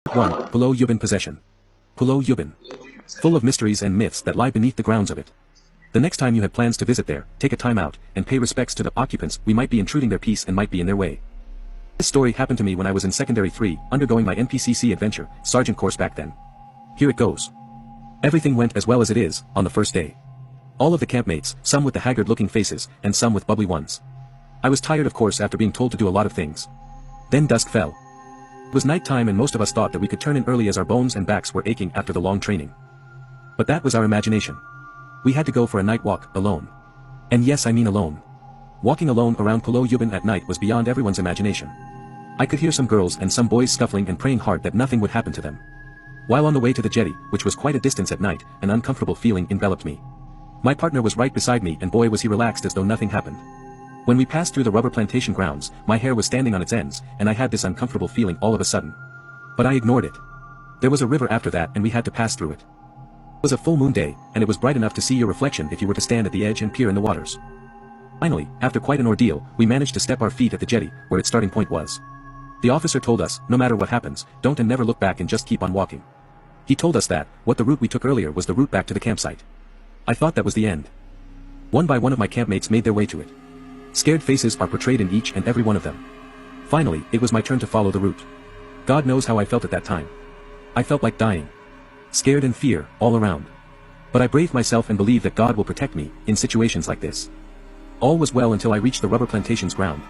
1. Pulau Ubin Possession. Pulau Ubin. Full of mysteries and myths that lie beneath the grounds of it. The next time you have plans to visit there, take a time out, and pay respects to the occupants. We might be intruding their peace and might be in their way. This story happened to me when I was in secondary 3, undergoing my NPCC adventure, sergeant course back then. Here it goes. Everything went as well as it is, on the first day. All of the campmates, some with the haggard-looking faces, and some with bubbly ones. I was tired of course after being told to do a lot of things. Then dusk fell. It was night time and most of us thought that we could turn in early as our bones and backs were aching after the long training. But that was our imagination. We had to go for a night walk, alone. And yes, I mean alone. Walking alone around Pulau Ubin at night was beyond everyone's imagination. I could hear some girls and some boys scuffling and praying hard that nothing would happen to them. While on the way to the jetty, which was quite a distance at night, an uncomfortable feeling enveloped me. My partner was right beside me and boy was he relaxed as though nothing happened. When we passed through the rubber plantation grounds, my hair was standing on its ends, and I had this uncomfortable feeling all of a sudden. But I ignored it. There was a river after that and we had to pass through it. It was a full moon day, and it was bright enough to see your reflection if you were to stand at the edge and peer in the waters. Finally, after quite an ordeal, we managed to step our feet at the jetty, where its starting point was. The officer told us, no matter what happens, don't and never look back and just keep on walking. He told us that, what the route we took earlier was the route back to the campsite. I thought that was the end. One by one of my campmates made their way to it. Scared faces are portrayed in each and every one of them. Finally, it was my turn to follow the route. God knows how I felt at that time. I felt like dying. Scared and fear, all around. But I braved myself and believed that God will protect me, in situations like this. All was well until I reached the rubber plantation's ground,